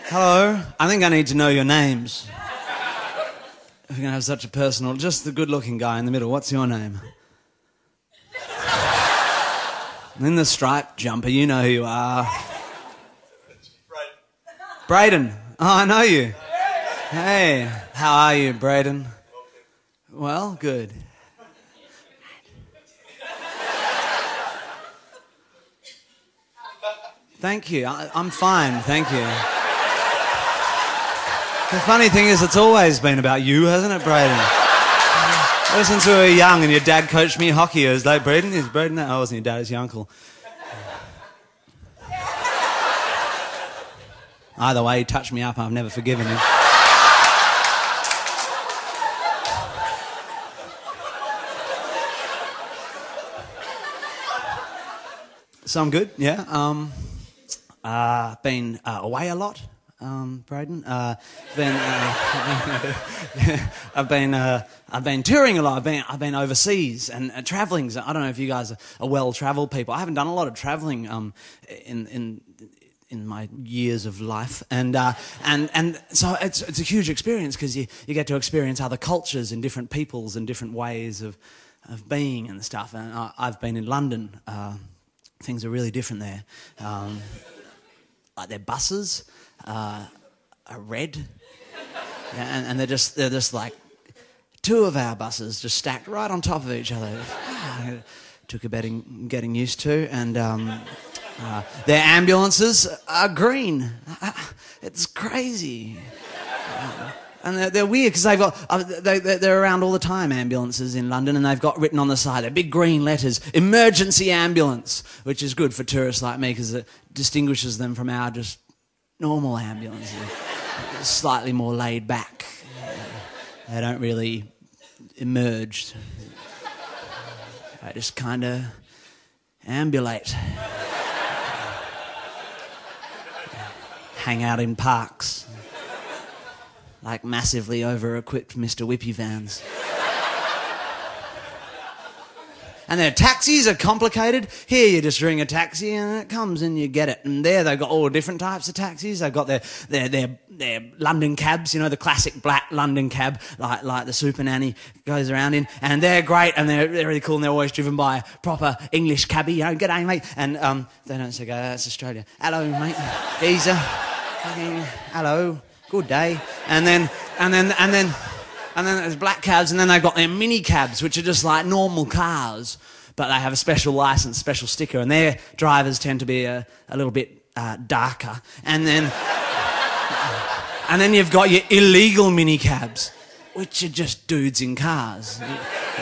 Hello. I think I need to know your names. If you're going to have such a personal... Just the good-looking guy in the middle. What's your name? In the striped jumper, you know who you are. Braden. Oh, I know you. Hey, how are you, Braden? Well, good. Thank you. I'm fine, thank you. The funny thing is, it's always been about you, hasn't it, Braden? Ever since we were young and your dad coached me hockey, I was like, Braden, is Braden that? Oh, it wasn't your dad, it was your uncle. Either way, he touched me up, I've never forgiven him. So I'm good, yeah. Been away a lot, Braden. I've been touring a lot. I've been overseas and travelling. I don't know if you guys are well-travelled people. I haven't done a lot of travelling in my years of life, and so it's a huge experience because you get to experience other cultures and different peoples and different ways of being and stuff. And I've been in London. Things are really different there. Like their buses are red, and they're just like two of our buses just stacked right on top of each other. Took a bit getting used to, and their ambulances are green. It's crazy. And they're weird because they've got they're around all the time, ambulances in London, and they've got written on the side, they're big green letters, emergency ambulance, which is good for tourists like me because it distinguishes them from our just normal ambulances. Slightly more laid back. They don't really emerge. They just kind of ambulate. Hang out in parks. Like massively over-equipped Mr. Whippy vans. And their taxis are complicated. Here you just ring a taxi and it comes and you get it. And there they've got all different types of taxis. They've got their London cabs, you know, the classic black London cab, like the Super Nanny goes around in. And they're great and they're really cool and they're always driven by a proper English cabbie, you know, g'day mate. And they don't say, that's Australia. Hello mate, geezer. Hello. Good day. And then there's black cabs, and then they've got their mini cabs, which are just like normal cars, but they have a special license, special sticker, and their drivers tend to be a little bit darker. And then you've got your illegal mini cabs, which are just dudes in cars,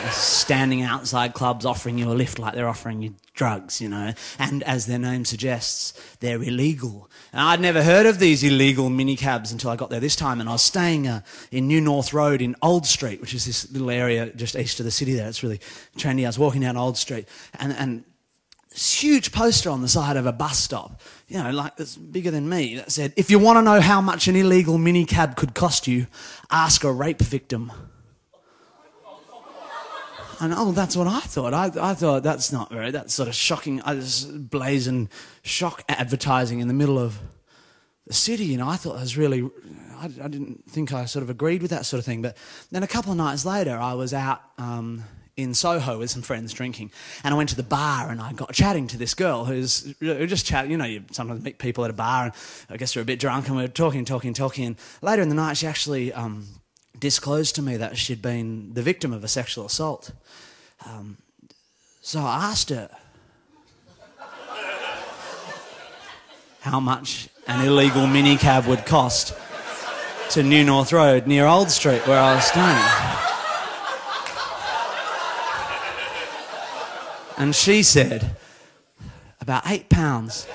standing outside clubs offering you a lift like they're offering you drugs, you know. And as their name suggests, they're illegal. And I'd never heard of these illegal minicabs until I got there this time, and I was staying in New North Road in Old Street, which is this little area just east of the city there. It's really trendy. I was walking down Old Street, and this huge poster on the side of a bus stop, you know, like it's bigger than me, that said, if you want to know how much an illegal minicab could cost you, ask a rape victim. And that's what I thought. I thought that's sort of shocking. This blazing shock advertising in the middle of the city, you know. I thought that was really, I didn't think I sort of agreed with that sort of thing. But then a couple of nights later, I was out in Soho with some friends drinking, and I went to the bar and I got chatting to this girl who just chatting. You know, you sometimes meet people at a bar and I guess we're a bit drunk and we're talking. And later in the night, she actually disclosed to me that she'd been the victim of a sexual assault. So I asked her how much an illegal minicab would cost to New North Road near Old Street where I was staying. And she said, about £8.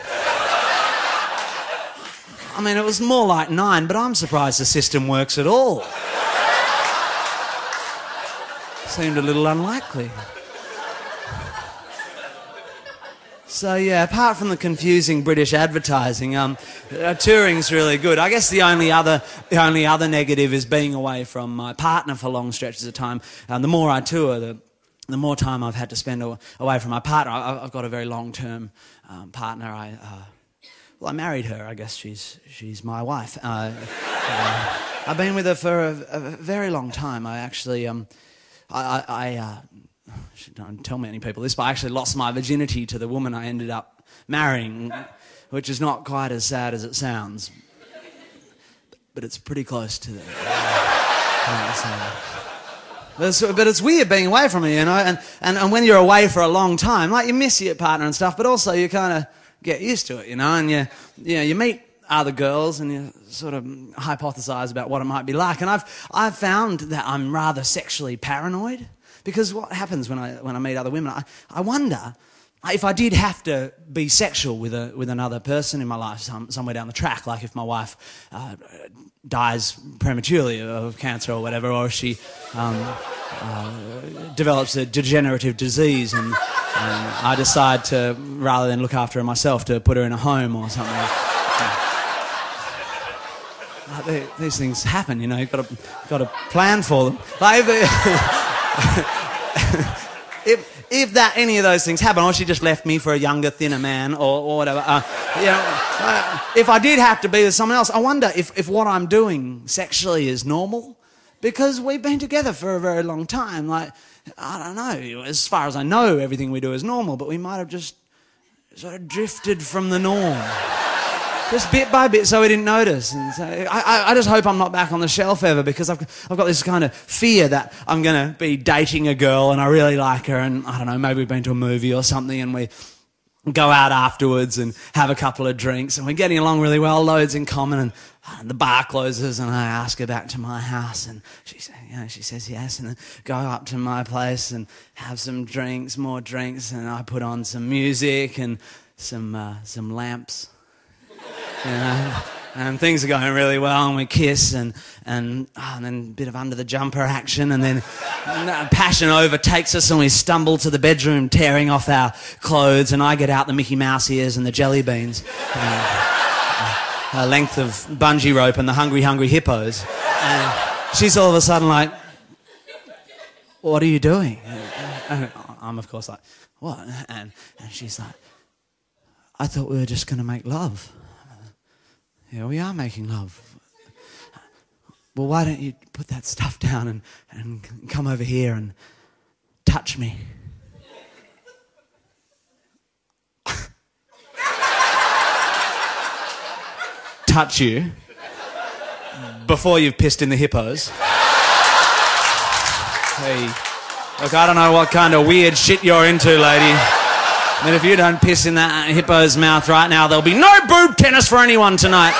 I mean, it was more like £9, but I'm surprised the system works at all. Seemed a little unlikely. So yeah, apart from the confusing British advertising, touring's really good. I guess the only other negative is being away from my partner for long stretches of time. The more I tour, the more time I've had to spend away from my partner. I've got a very long-term partner. Well, I married her. I guess she's my wife. I've been with her for a very long time. I actually, don't tell many people this, but I actually lost my virginity to the woman I ended up marrying, which is not quite as sad as it sounds. But it's pretty close to that. But it's weird being away from her, you know, and when you're away for a long time, like, you miss your partner and stuff, but also you kind of get used to it, you know, and you meet other girls and you sort of hypothesize about what it might be like. And I've found that I'm rather sexually paranoid, because what happens when I meet other women, I wonder if I did have to be sexual with another person in my life somewhere down the track, like if my wife dies prematurely of cancer or whatever, or if she develops a degenerative disease and I decide to, rather than look after her myself, to put her in a home or something. These things happen, you know. You've got to plan for them. Like if any of those things happen, or she just left me for a younger, thinner man, or whatever, if I did have to be with someone else, I wonder if what I'm doing sexually is normal, because we've been together for a very long time. Like, I don't know, as far as I know, everything we do is normal, but we might have just sort of drifted from the norm. Just bit by bit, so we didn't notice. And so I just hope I'm not back on the shelf ever, because I've got this kind of fear that I'm going to be dating a girl and I really like her, and I don't know, maybe we've been to a movie or something and we go out afterwards and have a couple of drinks and we're getting along really well, loads in common, and the bar closes and I ask her back to my house and she says yes, and then go up to my place and have some drinks, more drinks, and I put on some music and some lamps. You know, and things are going really well, and we kiss, and then a bit of under the jumper action, and then passion overtakes us, and we stumble to the bedroom, tearing off our clothes, and I get out the Mickey Mouse ears and the jelly beans, a length of bungee rope, and the hungry hippos, and she's all of a sudden like, "What are you doing?" And I'm of course like, "What?" And she's like, "I thought we were just going to make love." Yeah, we are making love. Well, why don't you put that stuff down and come over here and touch me? Touch you before you've pissed in the hippos. Hey, look, I don't know what kind of weird shit you're into, lady. But if you don't piss in that hippo's mouth right now, there'll be no boob tennis for anyone tonight.